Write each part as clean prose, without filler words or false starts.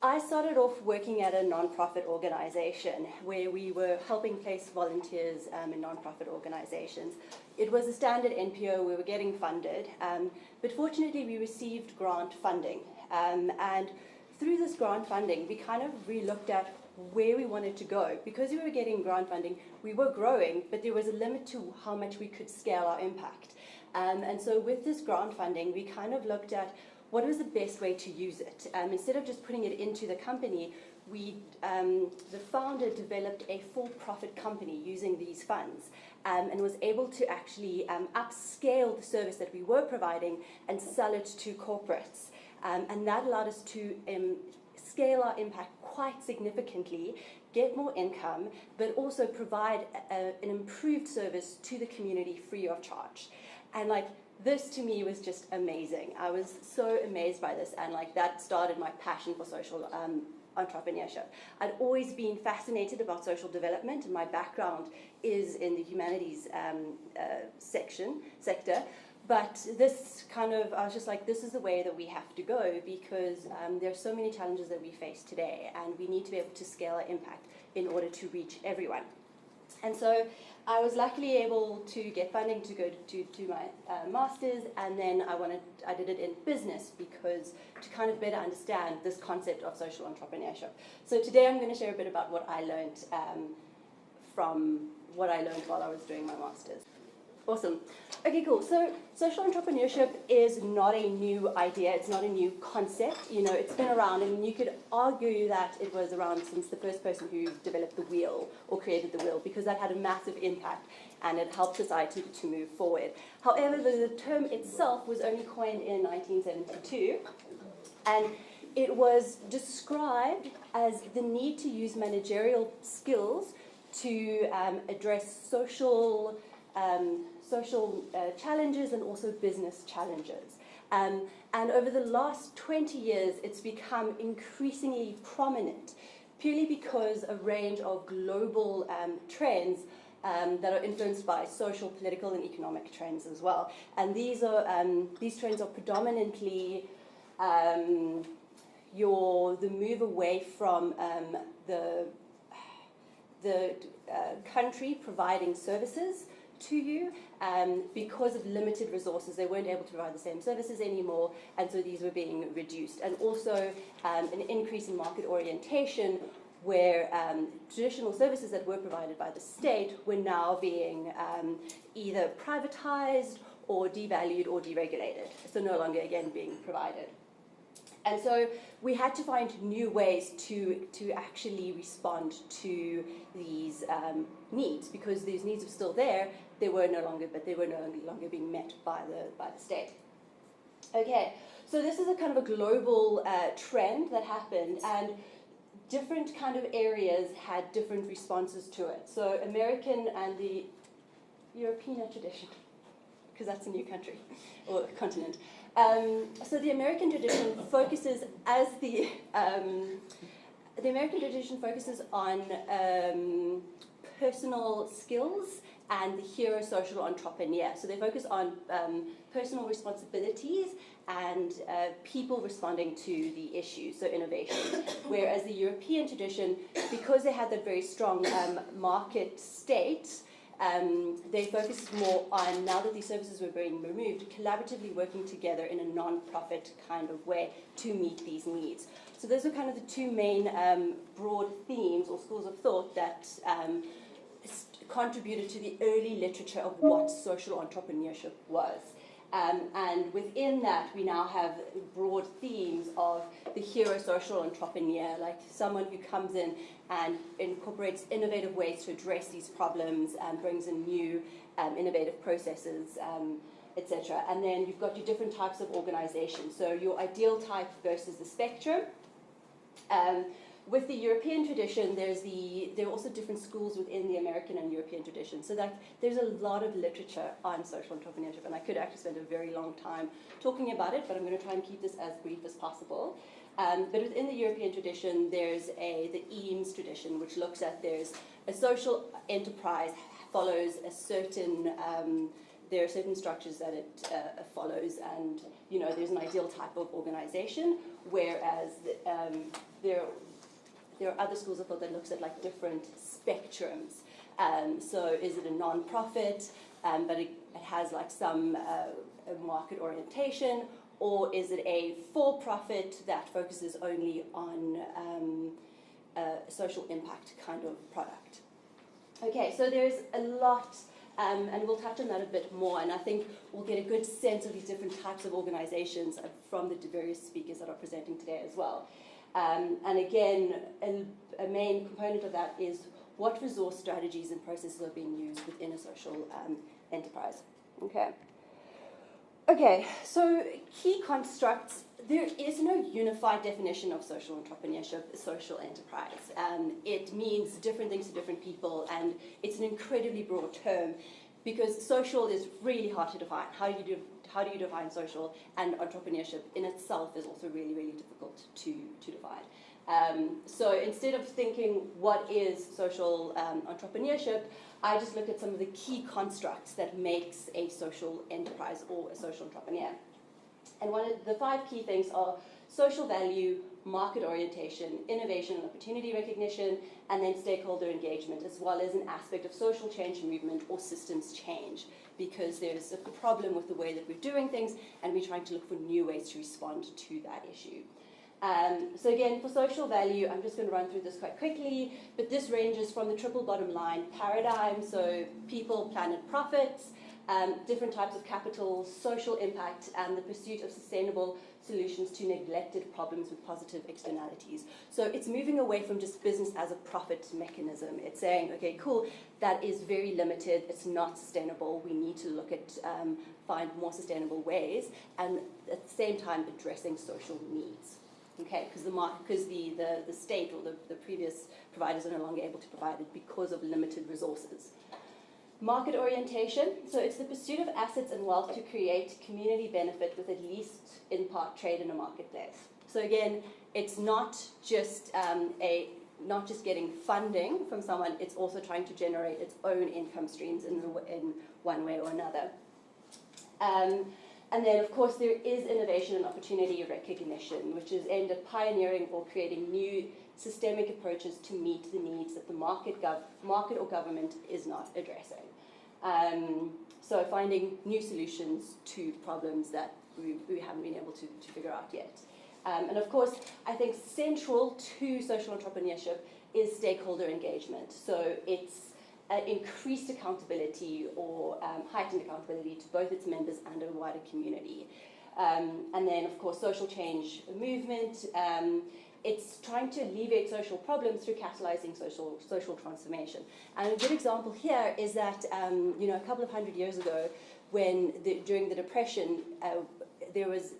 I started off working at a non-profit organization where we were helping place volunteers in non-profit organizations. It was a standard NPO, we were getting funded, but fortunately we received grant funding. And through this grant funding, we kind of re-looked at where we wanted to go. Because we were getting grant funding, we were growing, but there was a limit to how much we could scale our impact. And so with this grant funding, we kind of looked at what was the best way to use it. Instead of just putting it into the company, the founder developed a for-profit company using these funds and was able to actually upscale the service that we were providing and sell it to corporates. And that allowed us to scale our impact quite significantly, get more income, but also provide an improved service to the community free of charge. And this to me was just amazing. I was so amazed by this, and that started my passion for social entrepreneurship. I'd always been fascinated about social development, and my background is in the humanities sector. But this I was just like, this is the way that we have to go, because there are so many challenges that we face today, and we need to be able to scale our impact in order to reach everyone. And so I was luckily able to get funding to go to my master's, and then I did it in business because to kind of better understand this concept of social entrepreneurship. So today I'm going to share a bit about what I learned from what I learned while I was doing my master's. Awesome. Okay, cool. So social entrepreneurship is not a new idea. It's not a new concept. It's been around, and you could argue that it was around since the first person who developed the wheel or created the wheel, because that had a massive impact and it helped society to move forward. However, the term itself was only coined in 1972, and it was described as the need to use managerial skills to address social challenges and also business challenges. And over the last 20 years, it's become increasingly prominent, purely because a range of global trends that are influenced by social, political, and economic trends as well. And these trends are predominantly the move away from the country providing services to you, because of limited resources. They weren't able to provide the same services anymore, and so these were being reduced. And also an increase in market orientation, where traditional services that were provided by the state were now being either privatized or devalued or deregulated, so no longer again being provided. And so we had to find new ways to actually respond to these needs, because these needs were still there. They were no longer being met by the state. Okay, so this is a kind of a global trend that happened, and different kind of areas had different responses to it. So American and the European tradition, because that's a new country or continent. So the American tradition focuses on personal skills and the hero social entrepreneur. So they focus on personal responsibilities and people responding to the issues, so innovation. Whereas the European tradition, because they had that very strong market state, they focused more on, now that these services were being removed, collaboratively working together in a non-profit kind of way to meet these needs. So those are kind of the two main broad themes or schools of thought that contributed to the early literature of what social entrepreneurship was. And within that, we now have broad themes of the hero social entrepreneur, like someone who comes in and incorporates innovative ways to address these problems and brings in new innovative processes, etc. And then you've got your different types of organizations. So your ideal type versus the spectrum. With the European tradition, there are also different schools within the American and European tradition. So that there's a lot of literature on social entrepreneurship, and I could actually spend a very long time talking about it, but I'm going to try and keep this as brief as possible. But within the European tradition, there's the Eames tradition, which looks at there's a social enterprise follows a certain there are certain structures that it follows, and there's an ideal type of organization, whereas there are other schools of thought that looks at like different spectrums. So is it a non-profit, but it has like some market orientation, or is it a for-profit that focuses only on social impact kind of product? Okay, so there's a lot, and we'll touch on that a bit more, and I think we'll get a good sense of these different types of organizations from the various speakers that are presenting today as well. And again, a main component of that is what resource strategies and processes are being used within a social enterprise. Okay, so key constructs. There is no unified definition of social entrepreneurship, social enterprise. It means different things to different people, and it's an incredibly broad term because social is really hard to define. How do you define social? And entrepreneurship in itself is also really, really difficult to define. So instead of thinking what is social entrepreneurship, I just look at some of the key constructs that makes a social enterprise or a social entrepreneur. And one of the 5 key things are social value, market orientation, innovation and opportunity recognition, and then stakeholder engagement, as well as an aspect of social change movement or systems change, because there's a problem with the way that we're doing things, and we're trying to look for new ways to respond to that issue. So again, for social value, I'm just going to run through this quite quickly, but this ranges from the triple bottom line paradigm, so people, planet, profits, different types of capital, social impact, and the pursuit of sustainable solutions to neglected problems with positive externalities. So it's moving away from just business as a profit mechanism. It's saying, okay, cool, that is very limited, it's not sustainable, we need to look at, find more sustainable ways, and at the same time addressing social needs. Okay, because the state or the previous providers are no longer able to provide it because of limited resources. Market orientation, so it's the pursuit of assets and wealth to create community benefit with at least in part trade in a marketplace. So again, it's not just getting funding from someone, it's also trying to generate its own income streams in one way or another. And then, of course, there is innovation and opportunity recognition, which is aimed at pioneering or creating new systemic approaches to meet the needs that the market or government is not addressing. So finding new solutions to problems that we haven't been able to figure out yet. And of course, I think central to social entrepreneurship is stakeholder engagement. So it's increased accountability or heightened accountability to both its members and a wider community. And then, of course, social change movement. It's trying to alleviate social problems through catalyzing social transformation. And a good example here is that a couple of hundred years ago, during the Depression, there was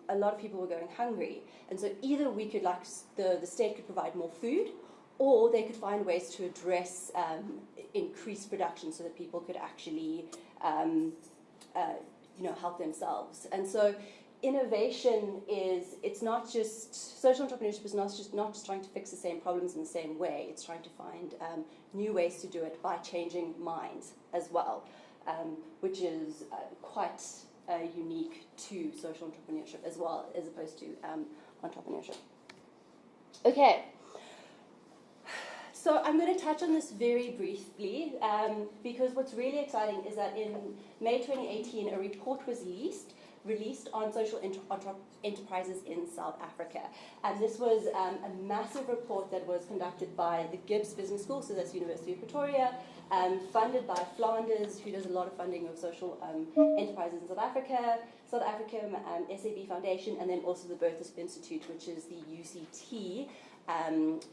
a lot of people were going hungry, and so either we could, like, the state could provide more food, or they could find ways to address increased production so that people could actually help themselves. And so innovation it's not just, social entrepreneurship is not just trying to fix the same problems in the same way, it's trying to find new ways to do it by changing minds as well, which is quite unique to social entrepreneurship as well, as opposed to entrepreneurship. Okay. So I'm going to touch on this very briefly because what's really exciting is that in May 2018, a report was released on social enterprises in South Africa. And this was a massive report that was conducted by the Gibbs Business School, so that's University of Pretoria, funded by Flanders, who does a lot of funding of social enterprises in South Africa, SAB Foundation, and then also the Berthus Institute, which is the UCT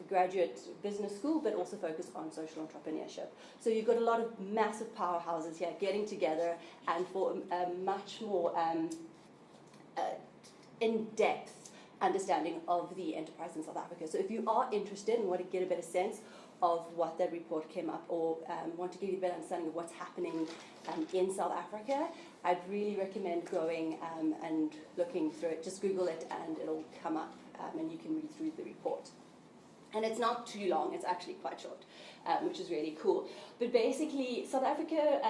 graduate business school, but also focused on social entrepreneurship. So you've got a lot of massive powerhouses here getting together and for a much more in-depth understanding of the enterprise in South Africa. So if you are interested and want to get a better sense of what that report came up, or want to give you a better understanding of what's happening in South Africa, I'd really recommend going and looking through it. Just Google it and it'll come up and you can read through the report. And it's not too long, it's actually quite short, which is really cool. But basically, South Africa,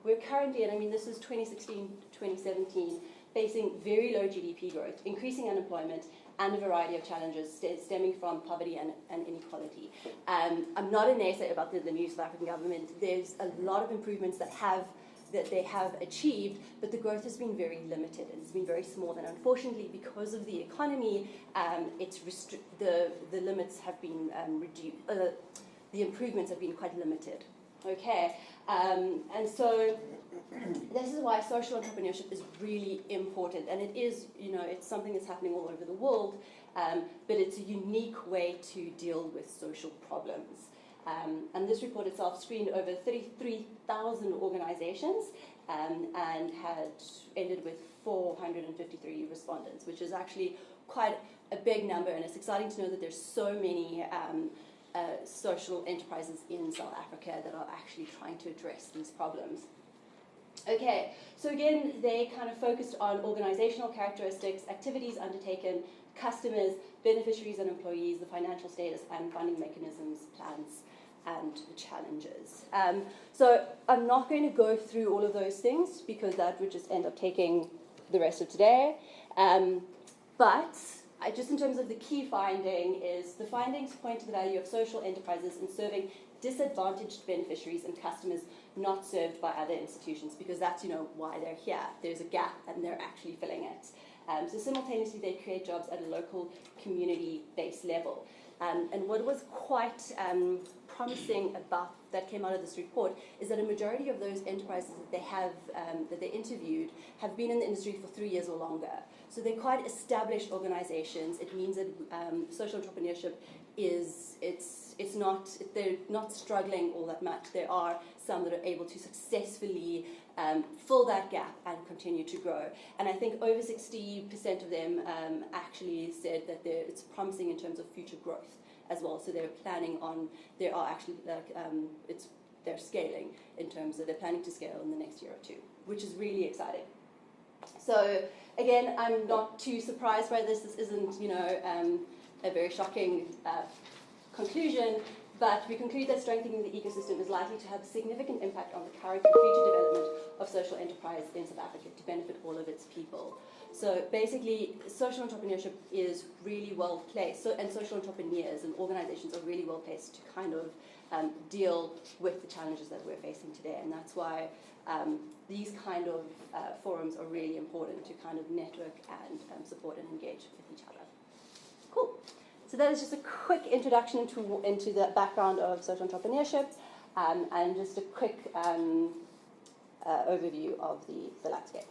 we're currently, and I mean this is 2016, 2017, facing very low GDP growth, increasing unemployment, and a variety of challenges stemming from poverty and inequality. I'm not a naysayer about the new South African government. There's a lot of improvements that they have achieved, but the growth has been very limited and it's been very small. And unfortunately, because of the economy, the limits have been reduced. The improvements have been quite limited. Okay, and so this is why social entrepreneurship is really important, and it is, it's something that's happening all over the world, but it's a unique way to deal with social problems. And this report itself screened over 33,000 organizations and had ended with 453 respondents, which is actually quite a big number, and it's exciting to know that there's so many social enterprises in South Africa that are actually trying to address these problems. Okay, so again, they kind of focused on organizational characteristics, activities undertaken, customers, beneficiaries and employees, the financial status and funding mechanisms, plans, and the challenges. So I'm not going to go through all of those things because that would just end up taking the rest of today. But just in terms of the key finding is the findings point to the value of social enterprises in serving disadvantaged beneficiaries and customers not served by other institutions, because that's why they're here. There's a gap and they're actually filling it. So simultaneously they create jobs at a local community-based level. And what was quite promising about that came out of this report is that a majority of those enterprises that they interviewed have been in the industry for 3 years or longer. So they're quite established organizations. It means that social entrepreneurship they're not struggling all that much. There are some that are able to successfully fill that gap and continue to grow. And I think over 60% of them actually said that it's promising in terms of future growth as well. So they're planning on, they're scaling in terms of, they're planning to scale in the next year or two, which is really exciting. So again, I'm not too surprised by this. This isn't, a very shocking conclusion, but we conclude that strengthening the ecosystem is likely to have a significant impact on the current and future development of social enterprise in South Africa to benefit all of its people. So basically, social entrepreneurship is really well placed, and social entrepreneurs and organizations are really well placed to kind of deal with the challenges that we're facing today. And that's why these kind of forums are really important to kind of network and support and engage with each other. Cool. So that is just a quick introduction into the background of social entrepreneurship and just a quick overview of the landscape.